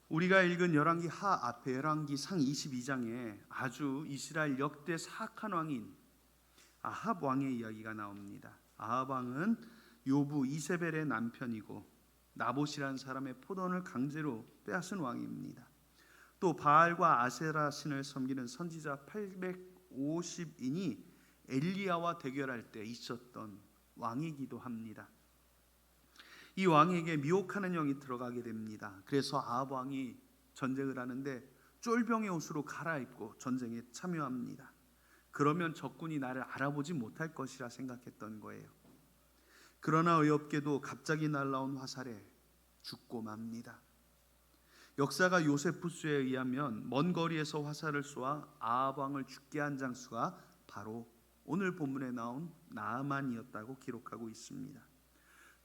우리가 읽은 열왕기 하 앞에 열왕기 상 22장에 아주 이스라엘 역대 사악한 왕인 아합 왕의 이야기가 나옵니다. 아합 왕은 요부 이세벨의 남편이고 나봇이라는 사람의 포도원을 강제로 빼앗은 왕입니다. 또 바알과 아세라 신을 섬기는 선지자 850인이 엘리야와 대결할 때 있었던 왕이기도 합니다. 이 왕에게 미혹하는 영이 들어가게 됩니다. 그래서 아합 왕이 전쟁을 하는데 쫄병의 옷으로 갈아입고 전쟁에 참여합니다. 그러면 적군이 나를 알아보지 못할 것이라 생각했던 거예요. 그러나 의없게도 갑자기 날아온 화살에 죽고 맙니다. 역사가 요세푸스에 의하면 먼 거리에서 화살을 쏘아 아합 왕을 죽게 한 장수가 바로 오늘 본문에 나온 나아만이었다고 기록하고 있습니다.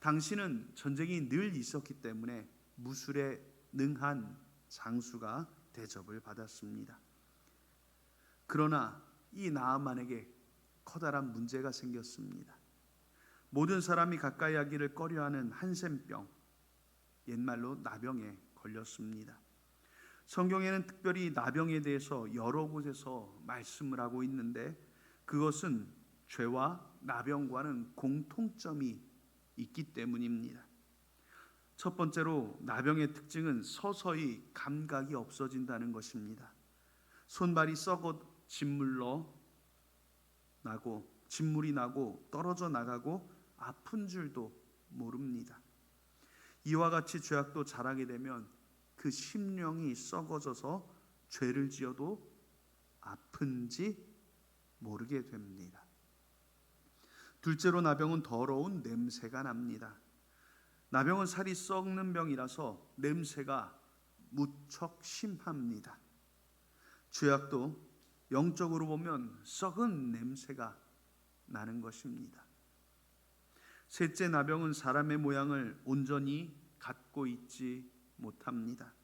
당시는 전쟁이 늘 있었기 때문에 무술에 능한 장수가 대접을 받았습니다. 그러나 이 나아만에게 커다란 문제가 생겼습니다. 모든 사람이 가까이 하기를 꺼려하는 한센병, 옛말로 나병에 걸렸습니다. 성경에는 특별히 나병에 대해서 여러 곳에서 말씀을 하고 있는데 그것은 죄와 나병과는 공통점이 있기 때문입니다. 첫 번째로 나병의 특징은 서서히 감각이 없어진다는 것입니다. 손발이 썩어 진물이 나고 떨어져 나가고 아픈 줄도 모릅니다. 이와 같이 죄악도 자라게 되면 그 심령이 썩어져서 죄를 지어도 아픈지 모르게 됩니다. 둘째로 나병은 더러운 냄새가 납니다. 나병은 살이 썩는 병이라서 냄새가 무척 심합니다. 죄악도 영적으로 보면 썩은 냄새가 나는 것입니다. 셋째, 나병은 사람의 모양을 온전히 갖고 있지 못합니다.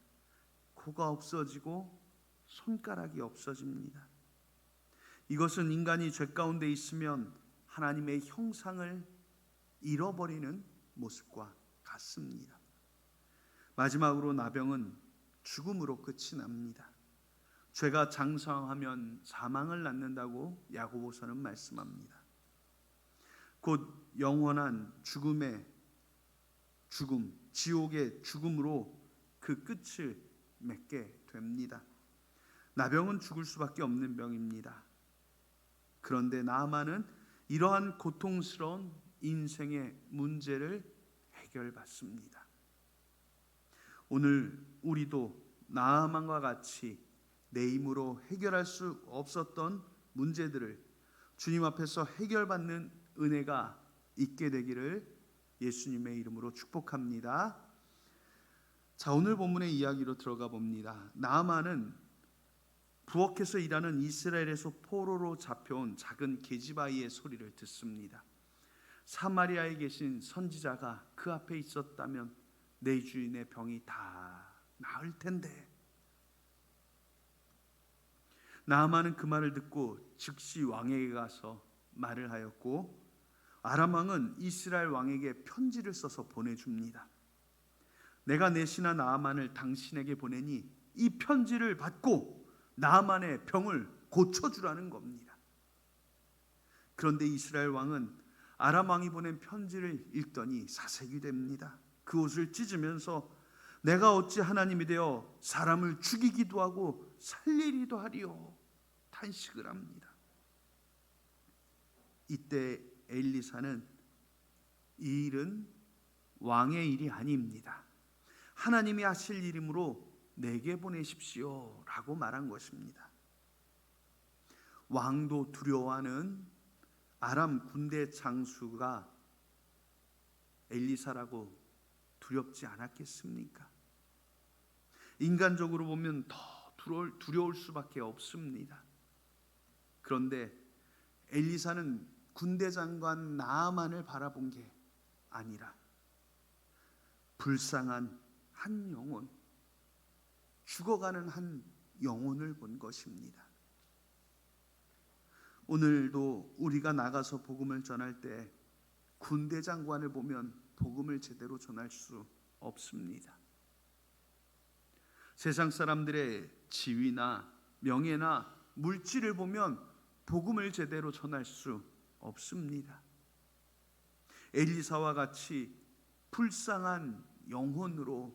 코가 없어지고 손가락이 없어집니다. 이것은 인간이 죄 가운데 있으면 하나님의 형상을 잃어버리는 모습과 같습니다. 마지막으로 나병은 죽음으로 끝이 납니다. 죄가 장성하면 사망을 낳는다고 야고보서는 말씀합니다. 곧 영원한 죽음, 지옥의 죽음으로 그 끝을 맺게 됩니다. 나병은 죽을 수밖에 없는 병입니다. 그런데 나아만은 이러한 고통스러운 인생의 문제를 해결받습니다. 오늘 우리도 나아만과 같이 내 힘으로 해결할 수 없었던 문제들을 주님 앞에서 해결받는 은혜가 있게 되기를 예수님의 이름으로 축복합니다. 자, 오늘 본문의 이야기로 들어가 봅니다. 나아만은 부엌에서 일하는 이스라엘에서 포로로 잡혀온 작은 계집아이의 소리를 듣습니다. 사마리아에 계신 선지자가 그 앞에 있었다면 내 주인의 병이 다 나을 텐데. 나아만은 그 말을 듣고 즉시 왕에게 가서 말을 하였고 아람 왕은 이스라엘 왕에게 편지를 써서 보내줍니다. 내가 내 신하 나아만을 당신에게 보내니 이 편지를 받고 나아만의 병을 고쳐주라는 겁니다. 그런데 이스라엘 왕은 아람 왕이 보낸 편지를 읽더니 사색이 됩니다. 그 옷을 찢으면서 내가 어찌 하나님이 되어 사람을 죽이기도 하고 살리기도 하리요 탄식을 합니다. 이때 엘리사는 이 일은 왕의 일이 아닙니다. 하나님이 하실 일이므로 내게 보내십시오 라고 말한 것입니다. 왕도 두려워하는 아람 군대 장수가 엘리사라고 두렵지 않았겠습니까? 인간적으로 보면 더 두려울 수밖에 없습니다. 그런데 엘리사는 군대 장관 나아만을 바라본 게 아니라 불쌍한 한 영혼, 죽어가는 한 영혼을 본 것입니다. 오늘도 우리가 나가서 복음을 전할 때 군대 장관을 보면 복음을 제대로 전할 수 없습니다. 세상 사람들의 지위나 명예나 물질을 보면 복음을 제대로 전할 수 없습니다. 엘리사와 같이 불쌍한 영혼으로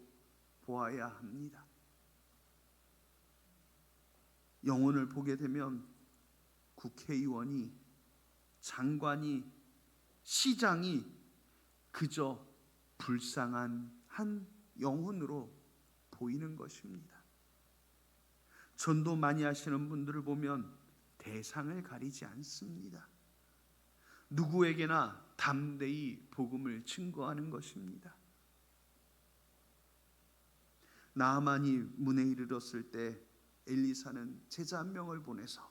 보아야 합니다. 영혼을 보게 되면 국회의원이, 장관이, 시장이 그저 불쌍한 한 영혼으로 보이는 것입니다. 전도 많이 하시는 분들을 보면 대상을 가리지 않습니다. 누구에게나 담대히 복음을 증거하는 것입니다. 나아만이 문에 이르렀을 때 엘리사는 제자 한 명을 보내서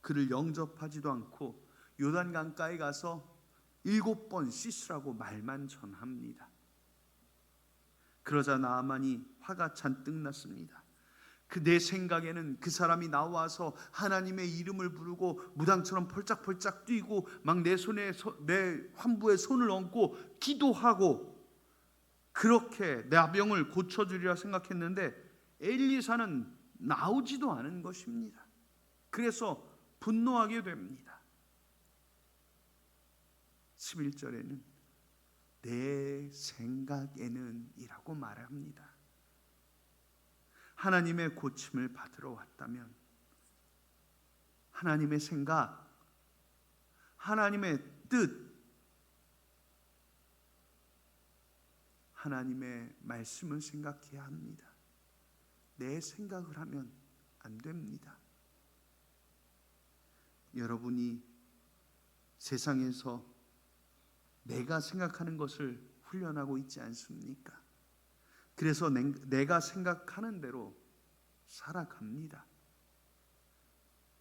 그를 영접하지도 않고 요단강가에 가서 7번 씻으라고 말만 전합니다. 그러자 나아만이 화가 잔뜩 났습니다. 내 생각에는 그 사람이 나와서 하나님의 이름을 부르고 무당처럼 펄짝펄짝 뛰고 막 내 환부에 손을 얹고 기도하고 그렇게 내 병을 고쳐주리라 생각했는데 엘리사는 나오지도 않은 것입니다. 그래서 분노하게 됩니다. 11절에는 내 생각에는 이라고 말합니다. 하나님의 고침을 받으러 왔다면 하나님의 생각, 하나님의 뜻, 하나님의 말씀을 생각해야 합니다. 내 생각을 하면 안 됩니다. 여러분이 세상에서 내가 생각하는 것을 훈련하고 있지 않습니까? 그래서 내가 생각하는 대로 살아갑니다.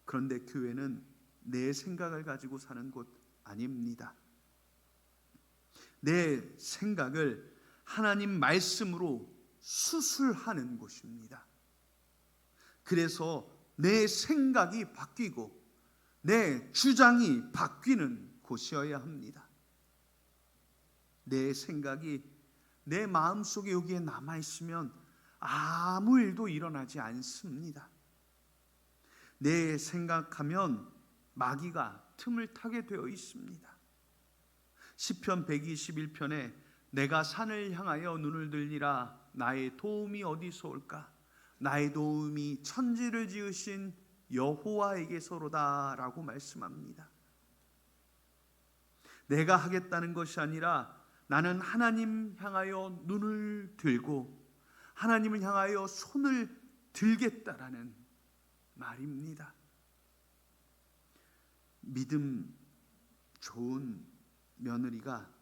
그런데 교회는 내 생각을 가지고 사는 곳 아닙니다. 내 생각을 하나님 말씀으로 수술하는 곳입니다. 그래서 내 생각이 바뀌고 내 주장이 바뀌는 곳이어야 합니다. 내 생각이 내 마음속에 여기에 남아있으면 아무 일도 일어나지 않습니다. 내 생각하면 마귀가 틈을 타게 되어 있습니다. 시편 121편에 내가 산을 향하여 눈을 들리라 나의 도움이 어디서 올까? 나의 도움이 천지를 지으신 여호와에게서로다 라고 말씀합니다. 내가 하겠다는 것이 아니라 나는 하나님 향하여 눈을 들고 하나님을 향하여 손을 들겠다라는 말입니다. 믿음 좋은 며느리가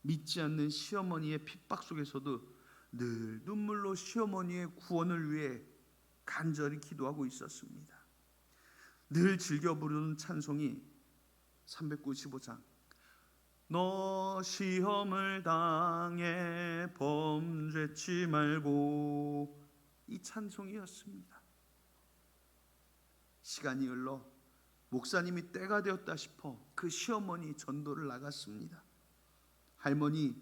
믿지 않는 시어머니의 핍박 속에서도 늘 눈물로 시어머니의 구원을 위해 간절히 기도하고 있었습니다. 늘 즐겨 부르는 찬송이 395장 너 시험을 당해 범죄치 말고 이 찬송이었습니다. 시간이 흘러 목사님이 때가 되었다 싶어 그 시어머니 전도를 나갔습니다. 할머니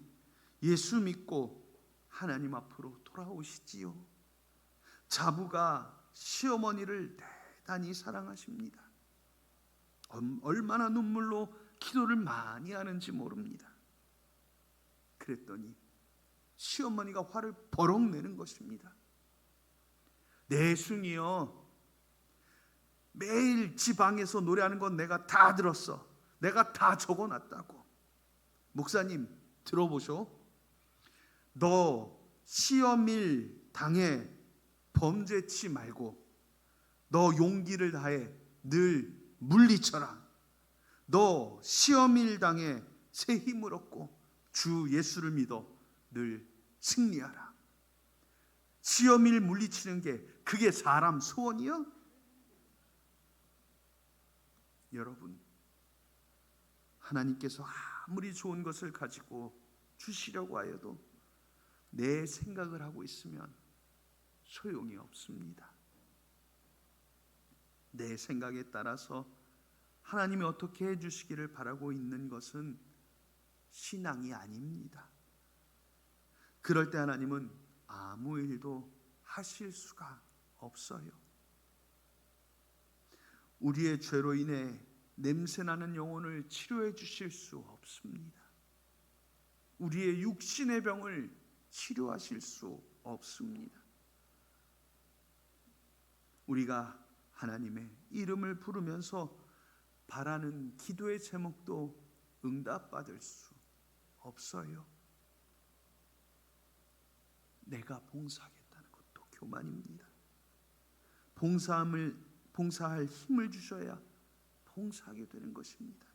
예수 믿고 하나님 앞으로 돌아오시지요. 자부가 시어머니를 대단히 사랑하십니다. 얼마나 눈물로 기도를 많이 하는지 모릅니다. 그랬더니 시어머니가 화를 버럭 내는 것입니다. 내숭이여 매일 지방에서 노래하는 건 내가 다 들었어. 내가 다 적어놨다고. 목사님 들어보쇼. 너 시험일 당해 범죄치 말고 너 용기를 다해 늘 물리쳐라. 너 시험일 당해 새 힘을 얻고 주 예수를 믿어 늘 승리하라. 시험일 물리치는 게 그게 사람 소원이요? 여러분, 하나님께서 아무리 좋은 것을 가지고 주시려고 하여도 내 생각을 하고 있으면 소용이 없습니다. 내 생각에 따라서 하나님이 어떻게 해주시기를 바라고 있는 것은 신앙이 아닙니다. 그럴 때 하나님은 아무 일도 하실 수가 없어요. 우리의 죄로 인해 냄새나는 영혼을 치료해 주실 수 없습니다. 우리의 육신의 병을 치료하실 수 없습니다. 우리가 하나님의 이름을 부르면서 바라는 기도의 제목도 응답받을 수 없어요. 내가 봉사하겠다는 것도 교만입니다. 봉사할 힘을 주셔야 봉사하게 되는 것입니다.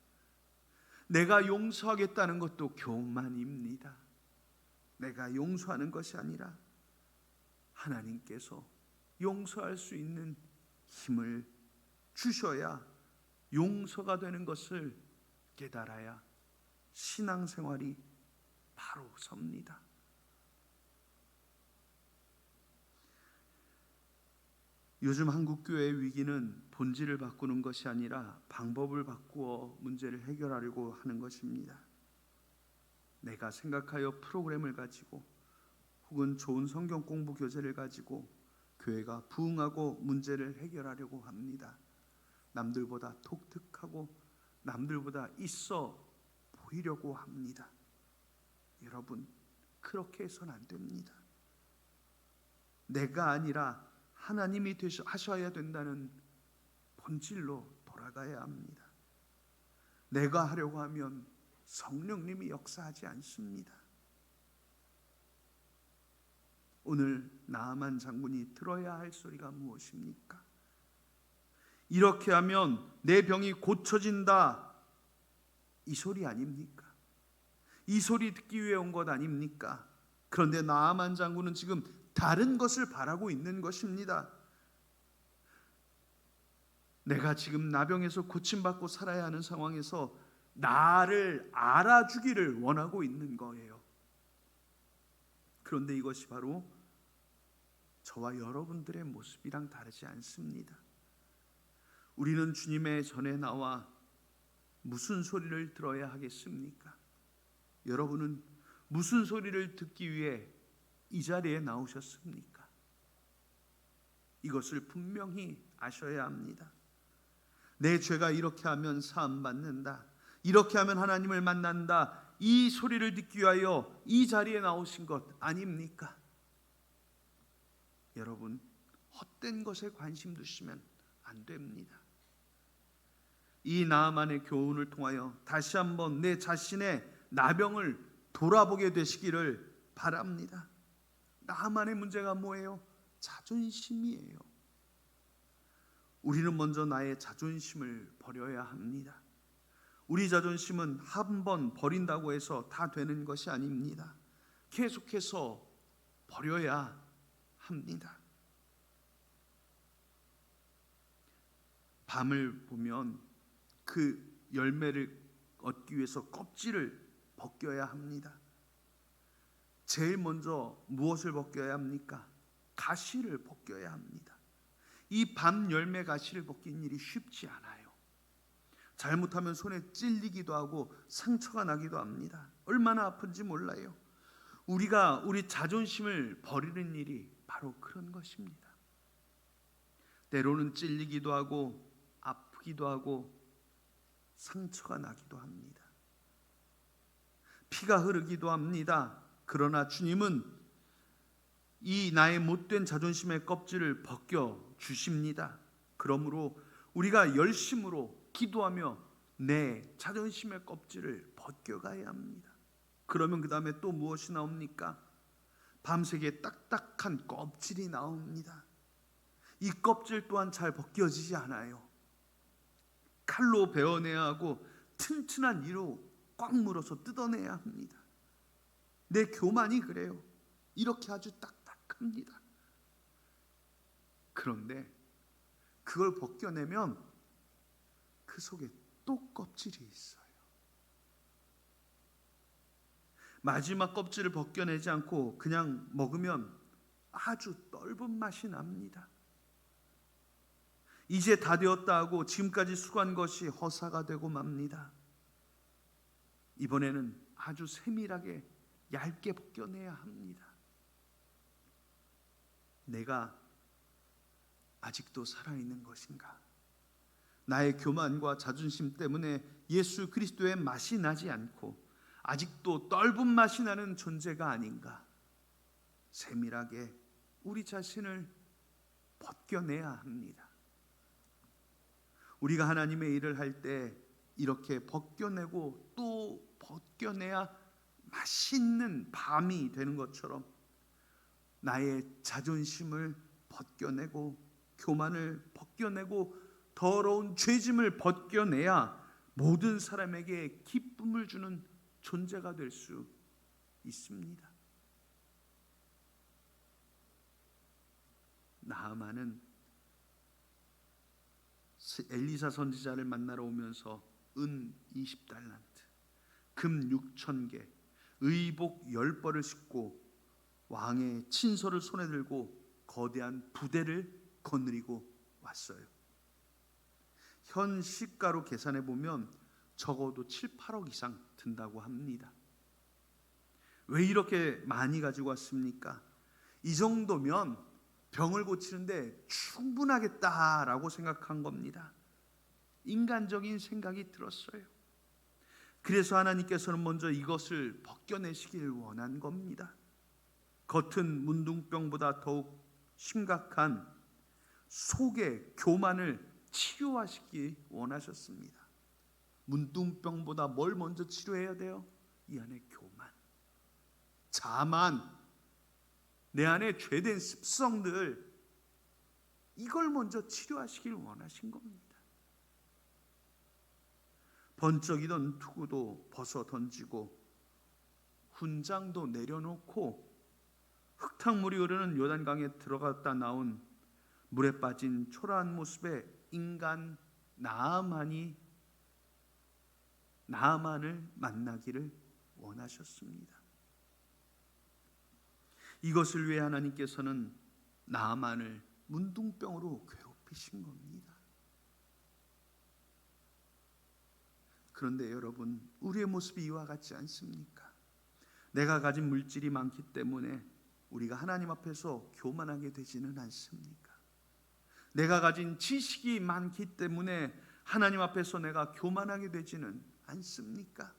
내가 용서하겠다는 것도 교만입니다. 내가 용서하는 것이 아니라 하나님께서 용서할 수 있는 힘을 주셔야 용서가 되는 것을 깨달아야 신앙생활이 바로 섭니다. 요즘 한국교회의 위기는 본질을 바꾸는 것이 아니라 방법을 바꾸어 문제를 해결하려고 하는 것입니다. 내가 생각하여 프로그램을 가지고 혹은 좋은 성경 공부 교재를 가지고 교회가 부흥하고 문제를 해결하려고 합니다. 남들보다 독특하고 남들보다 있어 보이려고 합니다. 여러분, 그렇게 해서는 안 됩니다. 내가 아니라 하나님이 하셔야 된다는 본질로 돌아가야 합니다. 내가 하려고 하면 성령님이 역사하지 않습니다. 오늘 나아만 장군이 들어야 할 소리가 무엇입니까? 이렇게 하면 내 병이 고쳐진다, 이 소리 아닙니까? 이 소리 듣기 위해 온 것 아닙니까? 그런데 나아만 장군은 지금 다른 것을 바라고 있는 것입니다. 내가 지금 나병에서 고침받고 살아야 하는 상황에서 나를 알아주기를 원하고 있는 거예요. 그런데 이것이 바로 저와 여러분들의 모습이랑 다르지 않습니다. 우리는 주님의 전에 나와 무슨 소리를 들어야 하겠습니까? 여러분은 무슨 소리를 듣기 위해 이 자리에 나오셨습니까? 이것을 분명히 아셔야 합니다. 내 죄가 이렇게 하면 사함받는다, 이렇게 하면 하나님을 만난다, 이 소리를 듣기 위하여 이 자리에 나오신 것 아닙니까? 여러분, 헛된 것에 관심 두시면 안 됩니다. 이 나아만의 교훈을 통하여 다시 한번 내 자신의 나병을 돌아보게 되시기를 바랍니다. 나아만의 문제가 뭐예요? 자존심이에요. 우리는 먼저 나의 자존심을 버려야 합니다. 우리 자존심은 한 번 버린다고 해서 다 되는 것이 아닙니다. 계속해서 버려야 합니다. 밤을 보면 그 열매를 얻기 위해서 껍질을 벗겨야 합니다. 제일 먼저 무엇을 벗겨야 합니까? 가시를 벗겨야 합니다. 이 밤 열매 가시를 벗긴 일이 쉽지 않아요. 잘못하면 손에 찔리기도 하고 상처가 나기도 합니다. 얼마나 아픈지 몰라요. 우리가 우리 자존심을 버리는 일이 바로 그런 것입니다. 때로는 찔리기도 하고 아프기도 하고 상처가 나기도 합니다. 피가 흐르기도 합니다. 그러나 주님은 이 나의 못된 자존심의 껍질을 벗겨 주십니다. 그러므로 우리가 열심으로 기도하며 내 자존심의 껍질을 벗겨가야 합니다. 그러면 그 다음에 또 무엇이 나옵니까? 밤새게 딱딱한 껍질이 나옵니다. 이 껍질 또한 잘 벗겨지지 않아요. 칼로 베어내야 하고 튼튼한 이로 꽉 물어서 뜯어내야 합니다. 내 교만이 그래요. 이렇게 아주 딱딱합니다. 그런데 그걸 벗겨내면 그 속에 또 껍질이 있어요. 마지막 껍질을 벗겨내지 않고 그냥 먹으면 아주 떫은 맛이 납니다. 이제 다 되었다 하고 지금까지 수고한 것이 허사가 되고 맙니다. 이번에는 아주 세밀하게 얇게 벗겨내야 합니다. 내가 아직도 살아있는 것인가? 나의 교만과 자존심 때문에 예수 그리스도의 맛이 나지 않고 아직도 떫은 맛이 나는 존재가 아닌가? 세밀하게 우리 자신을 벗겨내야 합니다. 우리가 하나님의 일을 할 때 이렇게 벗겨내고 또 벗겨내야 맛있는 밤이 되는 것처럼 나의 자존심을 벗겨내고 교만을 벗겨내고 더러운 죄짐을 벗겨내야 모든 사람에게 기쁨을 주는 존재가 될 수 있습니다. 나아만은 엘리사 선지자를 만나러 오면서 은 20달란트, 금 6,000개, 의복 10벌을 싣고 왕의 친서를 손에 들고 거대한 부대를 거느리고 왔어요. 현 시가로 계산해 보면 적어도 7, 8억 이상 든다고 합니다. 왜 이렇게 많이 가지고 왔습니까? 이 정도면 병을 고치는데 충분하겠다라고 생각한 겁니다. 인간적인 생각이 들었어요. 그래서 하나님께서는 먼저 이것을 벗겨내시길 원한 겁니다. 겉은 문둥병보다 더욱 심각한 속의 교만을 치유하시기 원하셨습니다. 문둥병보다 뭘 먼저 치료해야 돼요? 이 안에 교만, 자만, 내 안에 죄된 습성들, 이걸 먼저 치료하시길 원하신 겁니다. 번쩍이던 투구도 벗어 던지고 훈장도 내려놓고 흙탕물이 흐르는 요단강에 들어갔다 나온 물에 빠진 초라한 모습의 인간 나아만을 만나기를 원하셨습니다. 이것을 위해 하나님께서는 나아만을 문둥병으로 괴롭히신 겁니다. 그런데 여러분, 우리의 모습이 이와 같지 않습니까? 내가 가진 물질이 많기 때문에 우리가 하나님 앞에서 교만하게 되지는 않습니까? 내가 가진 지식이 많기 때문에 하나님 앞에서 내가 교만하게 되지는 않습니까?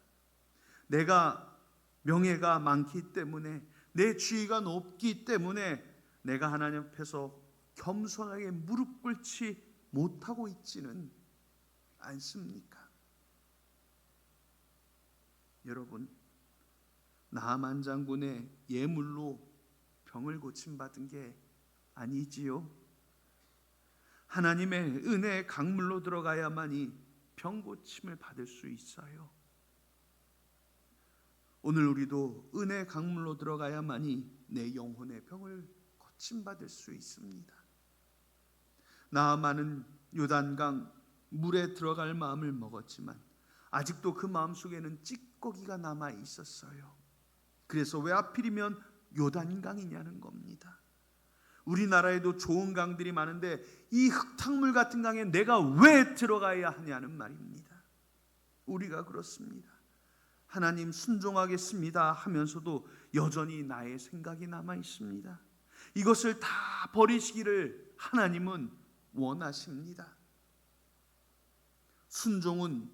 내가 명예가 많기 때문에, 내 지위가 높기 때문에 내가 하나님 앞에서 겸손하게 무릎 꿇지 못하고 있지는 않습니까? 여러분, 나아만 장군의 예물로 병을 고침받은 게 아니지요. 하나님의 은혜의 강물로 들어가야만이 병 고침을 받을 수 있어요. 오늘 우리도 은혜의 강물로 들어가야만이 내 영혼의 병을 고침받을 수 있습니다. 나아만은 요단강 물에 들어갈 마음을 먹었지만 아직도 그 마음속에는 찌꺼기가 남아 있었어요. 그래서 왜 하필이면 요단강이냐는 겁니다. 우리나라에도 좋은 강들이 많은데 이 흙탕물 같은 강에 내가 왜 들어가야 하냐는 말입니다. 우리가 그렇습니다. 하나님 순종하겠습니다 하면서도 여전히 나의 생각이 남아 있습니다. 이것을 다 버리시기를 하나님은 원하십니다. 순종은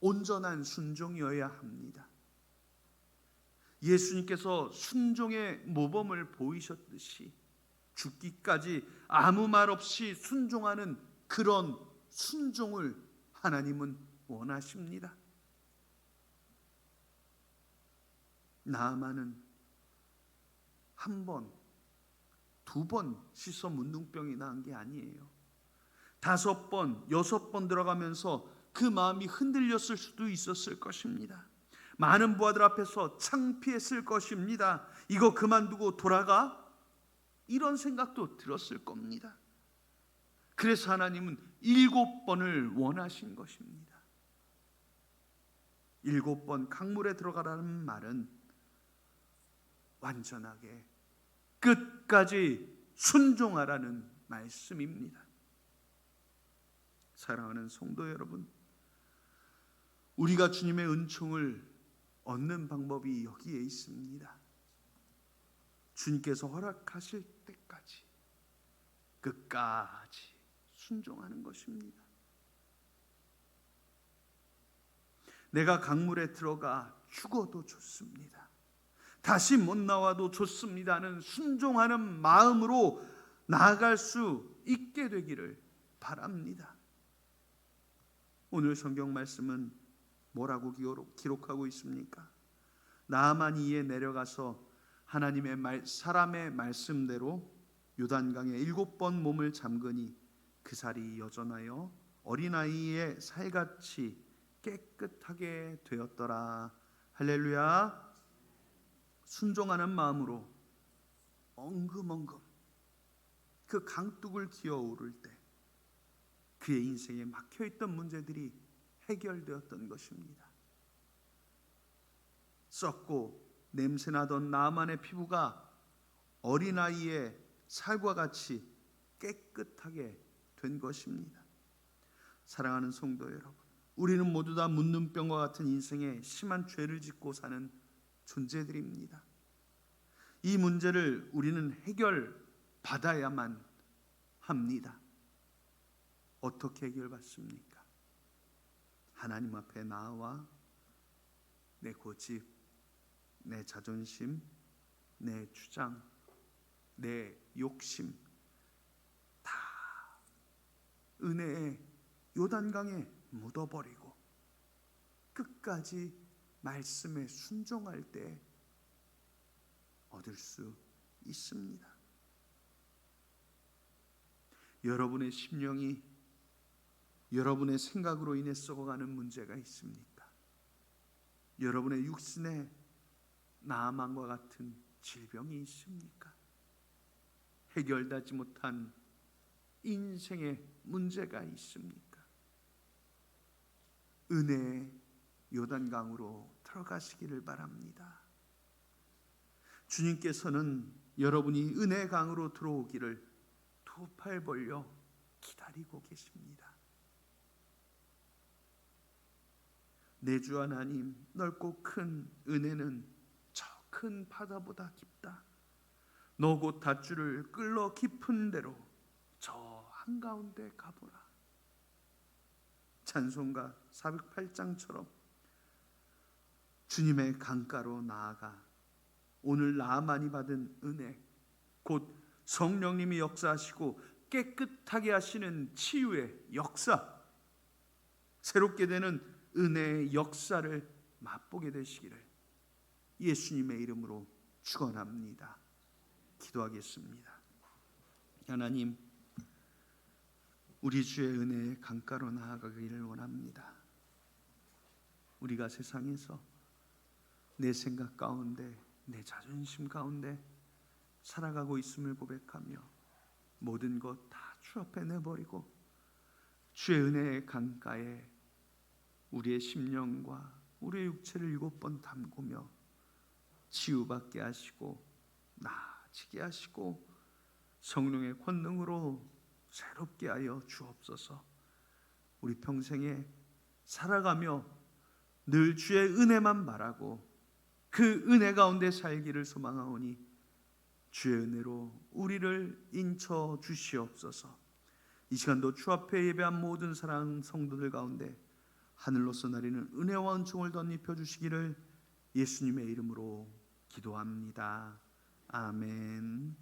온전한 순종이어야 합니다. 예수님께서 순종의 모범을 보이셨듯이 죽기까지 아무 말 없이 순종하는 그런 순종을 하나님은 원하십니다. 나아만은 한 번, 두 번 씻어 문둥병이 난 게 아니에요. 5번, 6번 들어가면서 그 마음이 흔들렸을 수도 있었을 것입니다. 많은 부하들 앞에서 창피했을 것입니다. 이거 그만두고 돌아가? 이런 생각도 들었을 겁니다. 그래서 하나님은 7번을 원하신 것입니다. 7번 강물에 들어가라는 말은 완전하게 끝까지 순종하라는 말씀입니다. 사랑하는 성도 여러분, 우리가 주님의 은총을 얻는 방법이 여기에 있습니다. 주님께서 허락하실 때까지 끝까지 순종하는 것입니다. 내가 강물에 들어가 죽어도 좋습니다. 다시 못 나와도 좋습니다는 순종하는 마음으로 나아갈 수 있게 되기를 바랍니다. 오늘 성경 말씀은 뭐라고 기록하고 있습니까? 나아만이 이에 내려가서 하나님의 사람의 말씀대로 요단강에 7번 몸을 잠그니 그 살이 여전하여 어린아이의 살같이 깨끗하게 되었더라. 할렐루야. 순종하는 마음으로 엉금엉금 그 강둑을 기어오를 때 그의 인생에 막혀있던 문제들이 해결되었던 것입니다. 썩고 냄새나던 나만의 피부가 어린아이의 살과 같이 깨끗하게 된 것입니다. 사랑하는 성도 여러분, 우리는 모두 다 문둥병과 같은 인생에 심한 죄를 짓고 사는 존재들입니다. 이 문제를 우리는 해결받아야만 합니다. 어떻게 해결받습니까? 하나님 앞에 나와 내 고집, 내 자존심, 내 주장, 내 욕심 다 은혜의 요단강에 묻어버리고 끝까지 말씀에 순종할 때 얻을 수 있습니다. 여러분의 심령이 여러분의 생각으로 인해 썩어가는 문제가 있습니까? 여러분의 육신에 나아만과 같은 질병이 있습니까? 해결되지 못한 인생의 문제가 있습니까? 은혜의 요단강으로 들어가시기를 바랍니다. 주님께서는 여러분이 은혜의 강으로 들어오기를 두 팔 벌려 기다리고 계십니다. 내 주 하나님, 넓고 큰 은혜는 저 큰 바다보다 깊다. 너 곧 닷줄을 끌러 깊은 데로 저 한가운데 가보라. 찬송가 408장처럼 주님의 강가로 나아가 오늘 나만이 받은 은혜, 곧 성령님이 역사하시고 깨끗하게 하시는 치유의 역사, 새롭게 되는 은혜의 역사를 맛보게 되시기를 예수님의 이름으로 축원합니다. 기도하겠습니다. 하나님, 우리 주의 은혜의 강가로 나아가기를 원합니다. 우리가 세상에서 내 생각 가운데, 내 자존심 가운데 살아가고 있음을 고백하며 모든 것 다 주 앞에 내버리고 주의 은혜의 강가에 우리의 심령과 우리의 육체를 7번 담그며 치유받게 하시고 나아지게 하시고 성령의 권능으로 새롭게 하여 주옵소서. 우리 평생에 살아가며 늘 주의 은혜만 바라고 그 은혜 가운데 살기를 소망하오니 주의 은혜로 우리를 인쳐 주시옵소서. 이 시간도 주 앞에 예배한 모든 사랑 성도들 가운데 하늘로서 내리는 은혜와 은총을 덧입혀 주시기를 예수님의 이름으로 기도합니다. 아멘.